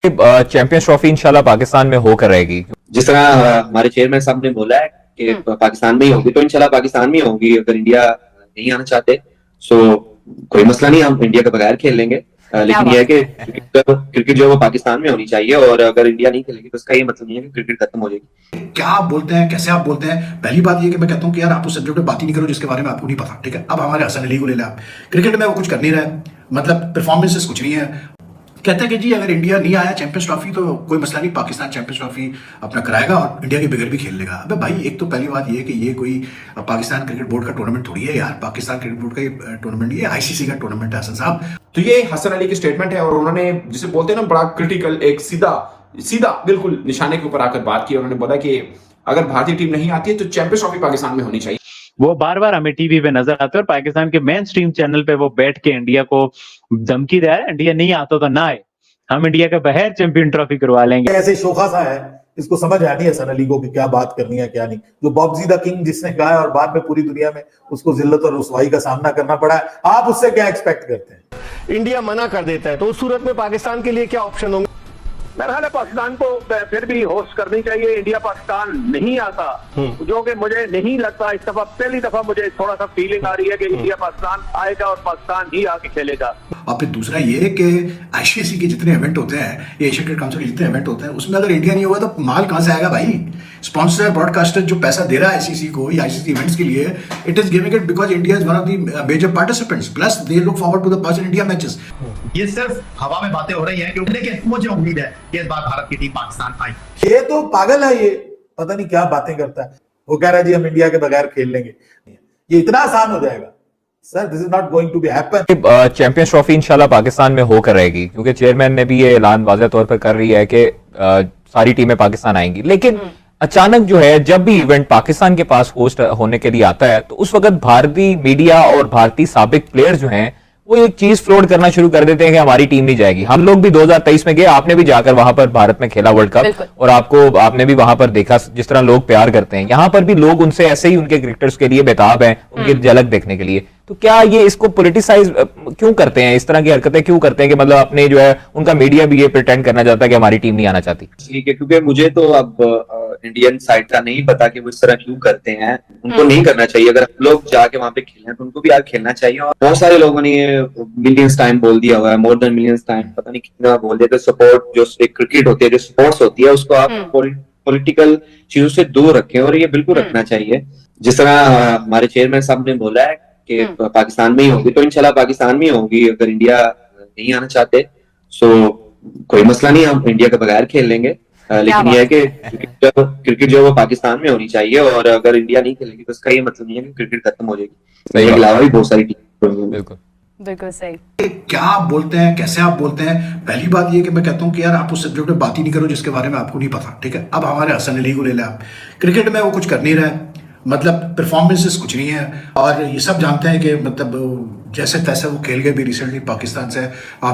Champions trophy इंशाल्लाह पाकिस्तान में होकर रहेगी। जिस तरह हमारे चेयरमैन साहब ने बोला है कि पाकिस्तान में ही होगी, तो इंशाल्लाह पाकिस्तान में ही होगी। अगर इंडिया नहीं आना चाहते सो कोई मसला नहीं, हम इंडिया के बगैर खेल लेंगे। लेकिन यह है कि क्रिकेट जो है वो पाकिस्तान में होनी चाहिए, और अगर इंडिया नहीं खेलेगी तो उसका ये मतलब नहीं है कि क्रिकेट खत्म हो जाएगी। क्या आप बोलते हैं, कैसे आप बोलते हैं? पहली बात ये कि मैं कहता हूं कि यार आप उस सब्जेक्ट पे बात ही नहीं करो जिसके बारे में आपको नहीं पता, ठीक है? अब हमारे हसन अली को ले लें आप, क्रिकेट में वो कुछ कर नहीं रहा है, मतलब परफॉर्मेंसेस कुछ नहीं है। कहते हैं कि जी अगर इंडिया नहीं आया चैंपियंस ट्रॉफी तो कोई मसला नहीं, पाकिस्तान चैंपियंस ट्रॉफी अपना कराएगा और इंडिया के बगैर भी खेल लेगा। अबे भाई, एक तो पहली बात ये है कि ये कोई पाकिस्तान क्रिकेट बोर्ड का टूर्नामेंट थोड़ी है यार, पाकिस्तान क्रिकेट बोर्ड का टूर्नामेंट, ये आईसीसी का टूर्नामेंट है हसन साहब। तो ये हसन अली की स्टेटमेंट है, और उन्होंने जिसे बोलते हैं ना बड़ा क्रिटिकल, एक सीधा सीधा बिल्कुल निशाने के ऊपर आकर बात की। उन्होंने बोला कि अगर भारतीय टीम नहीं आती है तो चैंपियंस ट्रॉफी पाकिस्तान में होनी चाहिए। वो बार बार हमें टीवी पे नजर आते हैं और पाकिस्तान के मेन स्ट्रीम चैनल पे वो बैठ के इंडिया को धमकी दे रहा है, इंडिया नहीं आता तो ना आए, हम इंडिया के बगैर चैंपियन ट्रॉफी करवा लेंगे। ऐसे शोखा सा है, इसको समझ आनी है हसन अली को कि क्या बात करनी है क्या नहीं। जो बॉब्जी द किंग जिसने कहा है और बाद में पूरी दुनिया में उसको जिल्लत और रुसवाई का सामना करना पड़ा है, आप उससे क्या एक्सपेक्ट करते हैं? इंडिया मना कर देता है तो उस सूरत में पाकिस्तान के लिए क्या ऑप्शन होंगे? मेरा ख्याल है पाकिस्तान को फिर भी होस्ट करनी चाहिए। इंडिया पाकिस्तान नहीं आता, जो कि मुझे नहीं लगता। इस दफा पहली दफा मुझे थोड़ा सा फीलिंग आ रही है कि इंडिया पाकिस्तान आएगा और पाकिस्तान ही आके खेलेगा। और फिर दूसरा ये कि आईसीसी के जितने इवेंट होते हैं, ये एशिया क्रिकेट काउंसिल के जितने इवेंट होते हैं, उसमें अगर इंडिया नहीं होगा तो माल कहां से आएगा भाई? स्पॉन्सर ब्रॉडकास्टर जो पैसा दे रहा है आईसीसी को या आईसीसी इवेंट्स के लिए, it is giving it because India is one of the major participants, plus they look forward to the pass India matches. ये सिर्फ हवा में बातें हो रही हैं, क्योंकि लेकिन मुझे उम्मीद है कि इस बार भारत की टीम पाकिस्तान आई। ये तो पागल है, ये पता नहीं क्या बातें करता है। वो कह रहा है जी हम इंडिया के बगैर खेल लेंगे, ये इतना आसान हो जाएगा sir? This is not going to be happen. Champions trophy इंशाल्लाह पाकिस्तान में होकर रहेगी, क्योंकि चेयरमैन ने भी ये ऐलान वाज़ेह तौर पर कर रही है कि सारी टीमें पाकिस्तान आएंगी। लेकिन अचानक जो है, जब भी इवेंट पाकिस्तान के पास होस्ट होने के लिए आता है, तो उस वक्त भारतीय मीडिया और भारतीय साबिक प्लेयर जो हैं वो एक चीज फ्लोट करना शुरू कर देते हैं कि हमारी टीम नहीं जाएगी। हम लोग भी 2023 में गए, आपने भी जाकर वहां पर भारत में खेला वर्ल्ड कप, और आपने भी वहां पर देखा जिस तरह लोग प्यार करते हैं। यहाँ पर भी लोग उनसे ऐसे ही उनके क्रिकेटर्स के लिए बेताब हैं, उनकी झलक देखने के लिए। तो क्या ये इसको पॉलिटिसाइज क्यों करते हैं, इस तरह की हरकतें क्यों करते हैं कि मतलब अपने जो है उनका मीडिया भी ये प्रिटेंड करना चाहता है कि हमारी टीम नहीं आना चाहती? ठीक है, क्योंकि मुझे तो अब इंडियन साइड का नहीं पता कि वो इस तरह क्यों करते हैं। उनको नहीं करना चाहिए। अगर हम लोग जाके वहां पे खेलना है तो उनको भी यार खेलना चाहिए। और बहुत सारे लोगों ने मिलियंस टाइम बोल दिया हुआ है, मोर देन मिलियंस टाइम, पता नहीं कितना बोल दिया। तो सपोर्ट जो एक क्रिकेट होती है, जो स्पोर्ट्स होती है, उसको आप पॉलिटिकल चीजों से दूर रखें, और ये बिल्कुल रखना चाहिए। जिस तरह हमारे चेयरमैन साहब ने बोला है कि पाकिस्तान में ही होगी, तो इंशाल्लाह पाकिस्तान में ही होगी। अगर इंडिया नहीं आना चाहते सो कोई मसला नहीं, हम इंडिया के बगैर खेल लेंगे। लेकिन यह है कि क्रिकेट जो है वो पाकिस्तान में होनी चाहिए, और अगर इंडिया नहीं खेलेगी तो उसका ये मतलब नहीं है कि क्रिकेट खत्म हो जाएगी। इसके अलावा भी बहुत सारी टीम। बिल्कुल बिल्कुल सही। क्या आप बोलते हैं, कैसे आप बोलते हैं? पहली बात ये कि मैं कहता हूं कि यार आप उस सब्जेक्ट पे बात ही नहीं करो जिसके बारे में आपको नहीं पता, ठीक है? अब हमारे हसन अली को ले लें आप, क्रिकेट में वो कुछ कर नहीं रहा है, मतलब परफॉर्मेंसेस कुछ नहीं है। और ये सब जानते हैं कि मतलब जैसे तैसे वो खेल गए भी रिसेंटली पाकिस्तान से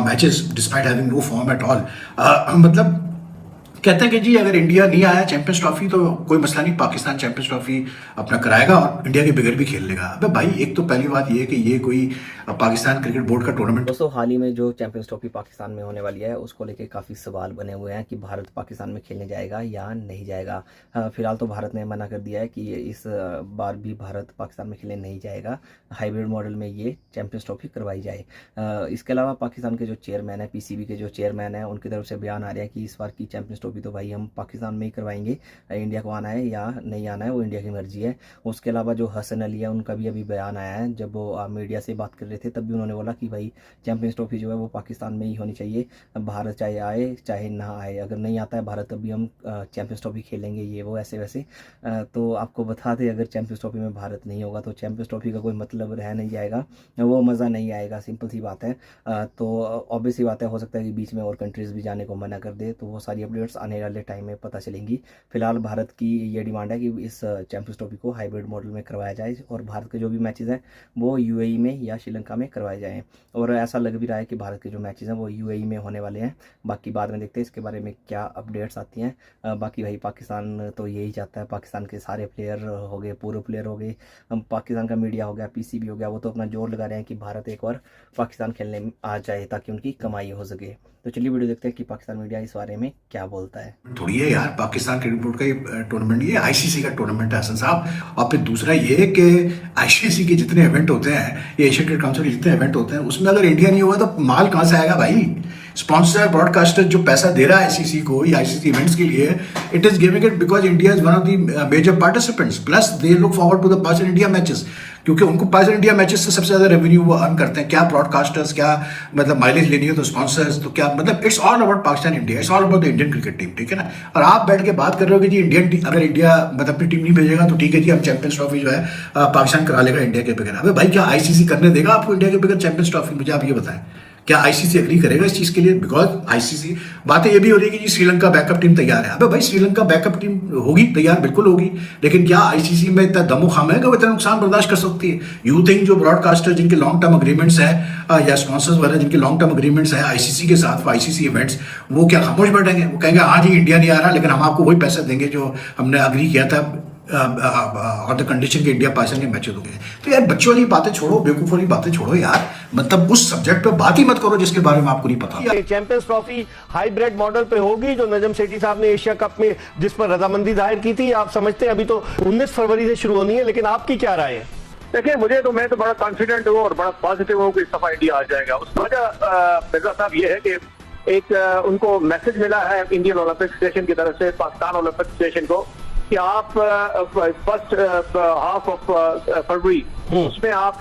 matches despite having no form at all. मतलब कहते हैं कि जी अगर इंडिया नहीं आया चैंपियंस ट्रॉफी तो कोई मसला नहीं, पाकिस्तान चैंपियंस ट्रॉफी अपना कराएगा और इंडिया के बगैर भी खेल लेगा। अबे भाई, एक तो पहली बात ये है कि ये कोई पाकिस्तान क्रिकेट बोर्ड का टूर्नामेंट। दोस्तों, हाल ही में जो चैंपियंस ट्रॉफी पाकिस्तान में होने वाली है उसको लेके काफ़ी सवाल बने हुए हैं कि भारत पाकिस्तान में खेलने जाएगा या नहीं जाएगा। फिलहाल तो भारत ने मना कर दिया है कि इस बार भी भारत पाकिस्तान में खेलने नहीं जाएगा, हाइब्रिड मॉडल में ये चैंपियंस ट्रॉफी करवाई जाए। इसके अलावा पाकिस्तान के जो चेयरमैन है, पीसीबी के जो चेयरमैन है, उनकी तरफ से बयान आ रहा है कि इस बार की चैंपियंस ट्रॉफी तो भाई हम पाकिस्तान में ही करवाएंगे, इंडिया को आना है या नहीं आना है वो इंडिया की मर्जी है। उसके अलावा जो हसन अली है उनका भी अभी बयान आया है, जब वो मीडिया से बात कर रहे थे तब भी उन्होंने बोला कि भाई चैंपियंस ट्रॉफी जो है वो पाकिस्तान में ही होनी चाहिए, भारत चाहे आए चाहे ना आए, अगर नहीं आता है भारत तब भी हम चैंपियंस ट्रॉफी खेलेंगे, ये वो ऐसे वैसे। तो आपको बता दें, अगर चैंपियंस ट्रॉफी में भारत नहीं होगा तो चैंपियंस ट्रॉफी का कोई मतलब रह नहीं जाएगा, वो मज़ा नहीं आएगा, सिंपल सी बात है। तो ऑब्वियस सी बात है, हो सकता है कि बीच में और कंट्रीज़ भी जाने को मना कर दे, तो वो सारी अपडेट्स आने वाले टाइम में पता चलेंगी। फिलहाल भारत की ये डिमांड है कि इस चैंपियंस ट्रॉफी को हाइब्रिड मॉडल में करवाया जाए और भारत के जो भी मैचेस हैं वो यूएई में या श्रीलंका श्रीलंका में करवाए जाएँ। और ऐसा लग भी रहा है कि भारत के जो मैचेस हैं वो यूएई में होने वाले हैं। बाकी बाद में देखते हैं इसके बारे में क्या अपडेट्स आती हैं। बाकी भाई पाकिस्तान तो यही चाहता है, पाकिस्तान के सारे प्लेयर हो गए, पूर्व प्लेयर हो गए, पाकिस्तान का मीडिया हो गया, पीसीबी हो गया, वो तो अपना जोर लगा रहे हैं कि भारत एक बार पाकिस्तान खेलने में आ जाए ताकि उनकी कमाई हो सके। तो चलिए वीडियो देखते हैं कि पाकिस्तान मीडिया इस बारे में क्या बोलता है। थोड़ी है यार, पाकिस्तान क्रिकेट बोर्ड का ये टूर्नामेंट, ये आईसीसी का टूर्नामेंट है हसन साहब। और फिर दूसरा ये कि आईसीसी के जितने इवेंट होते हैं, ये एशियन क्रिकेट काउंसिल के जितने इवेंट होते हैं, उसमें अगर इंडिया नहीं होगा तो माल कहाँ से आएगा भाई? स्पॉन्सर ब्रॉडकास्टर जो पैसा दे रहा है आईसीसी को, ये आईसीसी इवेंट्स के लिए, it is giving it because India is one of the major participants, plus they look forward to the Pakistan India matches, क्योंकि उनको पाकिस्तान इंडिया मैचेस से सबसे ज्यादा रेवेन्यू वो अर्न करते हैं। क्या ब्रॉडकास्टर्स, क्या मतलब माइलेज लेनी हो तो स्पॉन्सर्स, तो क्या मतलब it's all about Pakistan India, it's all about the Indian cricket team, ठीक है ना। और आप बैठ के बात कर रहे हो कि जी इंडियन अगर इंडिया मतलब अपनी टीम नहीं भेजेगा तो ठीक है जी, हम चैंपियंस ट्रॉफी जो है पाकिस्तान करा लेगा इंडिया के बगैर। अबे भाई, क्या आईसीसी करने देगा आपको इंडिया के बगैर चैंपियंस ट्रॉफी? मुझे आप ये बताएं, क्या आईसीसी एग्री करेगा इस चीज के लिए? बिकॉज आईसीसी बातें ये भी हो रही है कि जी श्रीलंका बैकअप टीम तैयार है। अबे भाई, श्रीलंका बैकअप टीम होगी तैयार, बिल्कुल होगी, लेकिन क्या आईसीसी में इतना दमो खाम है कि वो इतना नुकसान बर्दाश्त कर सकती है? यू थिंक जो ब्रॉडकास्टर जिनके लॉन्ग टर्म अग्रीमेंट्स है या स्पॉन्सर्स वगैरह जिनके लॉन्ग टर्म अग्रीमेंट्स है आईसीसी के साथ, आईसीसी इवेंट्स, वो क्या खामोश बैठेंगे? वो कहेंगे हाँ जी इंडिया नहीं आ रहा, लेकिन हम आपको वही पैसे देंगे जो हमने अग्री किया था और द कंडीशन के इंडिया पाकिस्तान के मैचेस हो गए। तो यार बच्चों वाली बातें छोड़ो, बेवकूफ वाली बातें छोड़ो यार, मतलब उस सब्जेक्ट पे बात ही मत करो जिसके बारे में आपको नहीं पता। चैंपियंस ट्रॉफी हाइब्रिड मॉडल पे होगी जो नजम सेठी साहब ने एशिया कप में जिस पर रजामंदी जाहिर की थी, आप समझते हैं अभी तो 19 फरवरी से शुरू होनी है, लेकिन आपकी क्या राय है? देखिए, मैं तो बड़ा कॉन्फिडेंट हूँ और बड़ा पॉजिटिव हूँ कि इस दफा इंडिया आ जाएगा। उस वजह मिर्जा साहब ये है कि एक उनको मैसेज मिला है इंडियन ओलंपिक फेडरेशन की तरफ से पाकिस्तान ओलंपिक फेडरेशन को कि आप फर्स्ट हाफ ऑफ फरवरी उसमें आप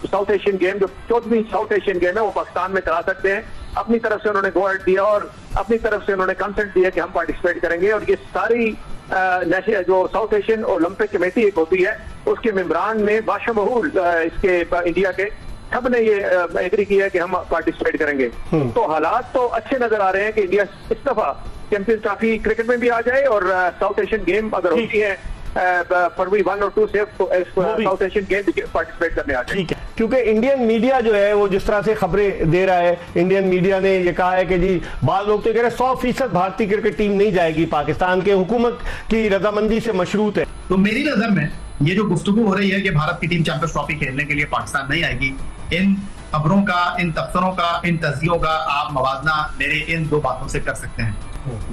साउथ एशियन गेम, जो 14वीं साउथ एशियन गेम है, वो पाकिस्तान में करा सकते हैं। अपनी तरफ से उन्होंने गो अहेड दिया और अपनी तरफ से उन्होंने कंसेंट दिया कि हम पार्टिसिपेट करेंगे। और ये सारी जो साउथ एशियन ओलंपिक कमेटी एक होती है, उसके मेंबरान में बाशमूल इसके इंडिया के सब ने ये एग्री किया है कि हम पार्टिसिपेट करेंगे। तो हालात तो अच्छे नजर आ रहे हैं कि इंडिया इस दफा चैंपियंस ट्रॉफी क्रिकेट में भी आ जाए और साउथ एशियन गेम अगर होती है फरवरी 1 और 2 से साउथ एशियन गेम पार्टिसिपेट करने आ जाए। ठीक है, क्योंकि इंडियन मीडिया जो है वो जिस तरह से खबरें दे रहा है, इंडियन मीडिया ने ये कहा है कि जी बाद लोग तो कह रहे हैं 100% भारतीय क्रिकेट टीम नहीं जाएगी, पाकिस्तान के हुकूमत की रजामंदी से मशरूत है। तो मेरी नजर में ये जो गुफ्तगू हो रही है कि भारत की टीम चैंपियंस ट्रॉफी खेलने के लिए पाकिस्तान नहीं आएगी, इन खबरों का, इन तबसरों का, इन तज्जियों का आप मवाजना मेरे इन दो बातों से कर सकते हैं।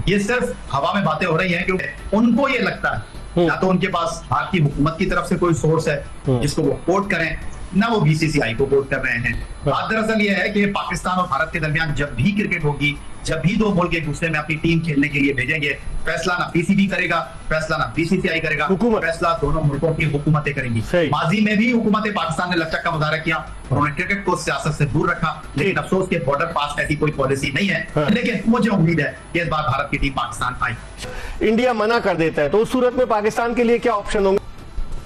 ये सिर्फ हवा में बातें हो रही हैं क्योंकि उनको ये लगता है या तो उनके पास भारतीय हुकूमत की तरफ से कोई सोर्स है जिसको वो कोट करें, ना वो बीसीसीआई को कोट कर रहे हैं। बात दरअसल ये है कि पाकिस्तान और भारत के दरमियान जब भी क्रिकेट होगी, जब भी दो मुल्क एक दूसरे में अपनी टीम खेलने के लिए भेजेंगे, फैसला ना पीसीबी करेगा, फैसला ना बीसीसीआई करेगा, फैसला दोनों मुल्कों की हुकूमतें करेंगी। माजी में भी हुकूमत पाकिस्तान ने लचक का मुजाहरा किया, उन्होंने क्रिकेट को सियासत से दूर रखा, लेकिन अफसोस के बॉर्डर पास ऐसी कोई पॉलिसी नहीं है। लेकिन मुझे उम्मीद है कि इस बार भारत की टीम पाकिस्तान आई। इंडिया मना कर देता है तो उस सूरत में पाकिस्तान के लिए क्या ऑप्शन होंगे?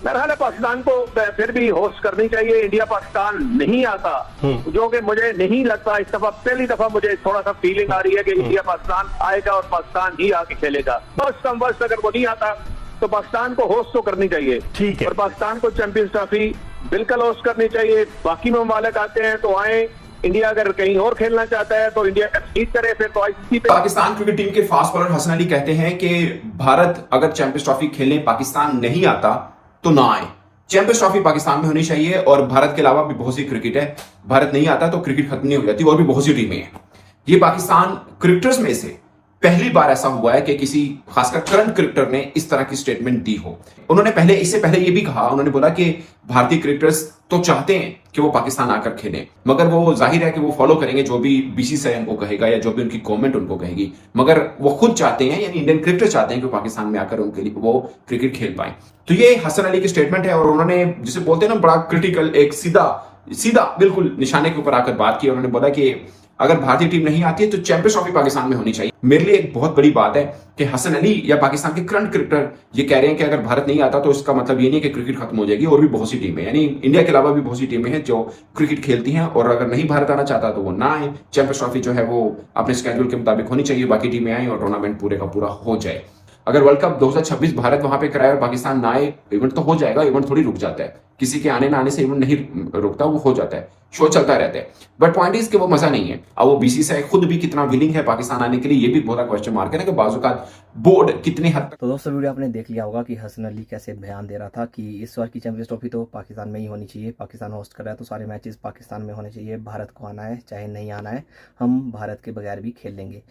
मेरा ख्याल है पाकिस्तान को फिर भी होस्ट करनी चाहिए। इंडिया पाकिस्तान नहीं आता, जो कि मुझे नहीं लगता। इस दफा पहली दफा मुझे थोड़ा सा फीलिंग आ रही है कि इंडिया पाकिस्तान आएगा और पाकिस्तान ही आके खेलेगा। फर्स्ट कम फर्स्ट अगर वो नहीं आता तो पाकिस्तान को होस्ट तो करनी चाहिए। ठीक है, और पाकिस्तान को चैंपियंस ट्रॉफी बिल्कुल होस्ट करनी चाहिए। बाकी ममालिक आते हैं तो आए, इंडिया अगर कहीं और खेलना चाहता है तो इंडिया जीत करे, फिर तो आईसीसी पे। पाकिस्तान क्रिकेट टीम के फास्ट बॉलर हसन अली कहते हैं कि भारत अगर चैंपियंस ट्रॉफी खेलने पाकिस्तान नहीं आता तो ना आए, चैंपियंस ट्रॉफी पाकिस्तान में होनी चाहिए। और भारत के अलावा भी बहुत सी क्रिकेट है, भारत नहीं आता तो क्रिकेट खत्म नहीं हो जाती, और भी बहुत सी टीमें हैं। ये पाकिस्तान क्रिकेटर्स में से पहली बार ऐसा हुआ है कि किसी खासकर करंट क्रिकेटर ने इस तरह की स्टेटमेंट दी हो। उन्होंने इससे पहले ये भी कहा, उन्होंने बोला कि भारतीय क्रिकेटर्स तो चाहते हैं कि वो पाकिस्तान आकर खेलें, मगर वो जाहिर है कि वो फॉलो करेंगे जो भी बीसीसीआई उनको कहेगा या जो भी उनकी गवर्नमेंट उनको कहेगी, मगर वो खुद चाहते हैं, यानी इंडियन क्रिकेटर चाहते हैं कि पाकिस्तान में आकर उनके लिए वो क्रिकेट खेल पाए। तो ये हसन अली की स्टेटमेंट है, और उन्होंने जिसे बोलते हैं ना बड़ा क्रिटिकल, एक सीधा बिल्कुल निशाने के ऊपर आकर बात की। उन्होंने बोला कि अगर भारतीय टीम नहीं आती है तो चैंपियंस ट्रॉफी पाकिस्तान में होनी चाहिए। मेरे लिए एक बहुत बड़ी बात है कि हसन अली या पाकिस्तान के करंट क्रिकेटर ये कह रहे हैं कि अगर भारत नहीं आता तो इसका मतलब ये नहीं कि क्रिकेट खत्म हो जाएगी। और भी बहुत सी टीमें, यानी इंडिया के अलावा भी बहुत सी टीमें हैं जो क्रिकेट खेलती हैं, और अगर नहीं भारत आना चाहता तो वो ना आए। चैंपियंस ट्रॉफी जो है वो अपने स्केड्यूल के मुताबिक होनी चाहिए, बाकी टीमें आए और टूर्नामेंट पूरे का पूरा हो जाए। अगर वर्ल्ड कप 2026 भारत वहां पे कराए और पाकिस्तान ना आए, इवेंट तो हो जाएगा, इवेंट थोड़ी रुक जाता है। किसी के आने ना आने से इवेंट नहीं रुकता, वो हो जाता है, शो चलता रहता है। बट पॉइंट इज कि वो मजा नहीं है। अब वो बीसीसीआई खुद भी कितना विलिंग है पाकिस्तान आने के लिए, ये भी बहुत क्वेश्चन मार्क है ना, कि बाजू का बोर्ड कितने हद तक। तो दोस्तों वीडियो आपने देख लिया होगा कि हसन अली कैसे बयान दे रहा था कि इस बार की चैंपियंस ट्रॉफी तो पाकिस्तान में ही होनी चाहिए, पाकिस्तान होस्ट कर रहा है तो सारे मैचेस पाकिस्तान में होने चाहिए, भारत को आना है चाहे नहीं आना है, हम भारत के बगैर भी खेल लेंगे।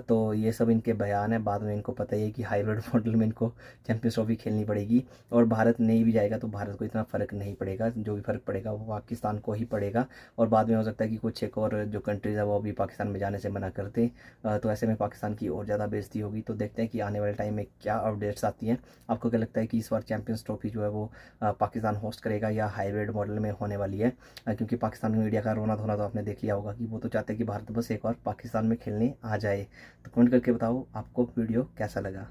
तो ये सब इनके बयान है। बाद में इनको पता ही है कि हाइब्रिड मॉडल में इनको चैंपियंस ट्रॉफी खेलनी पड़ेगी और भारत नहीं भी जाएगा तो भारत को इतना फ़र्क नहीं पड़ेगा, जो भी फ़र्क पड़ेगा वो पाकिस्तान को ही पड़ेगा। और बाद में हो सकता है कि कुछ एक और जो कंट्रीज़ है वो भी पाकिस्तान में जाने से मना कर दें, तो ऐसे में पाकिस्तान की और ज़्यादा बेइज्जती होगी। तो देखते हैं कि आने वाले टाइम में क्या अपडेट्स आती हैं। आपको क्या लगता है कि इस बार चैंपियंस ट्रॉफी जो है वो पाकिस्तान होस्ट करेगा या हाइब्रिड मॉडल में होने वाली है? क्योंकि पाकिस्तान में मीडिया का रोना धोना तो आपने देख लिया होगा कि वो तो चाहते हैं कि भारत बस एक बार पाकिस्तान में खेलने आ जाए। तो कमेंट करके बताओ आपको वीडियो कैसा लगा।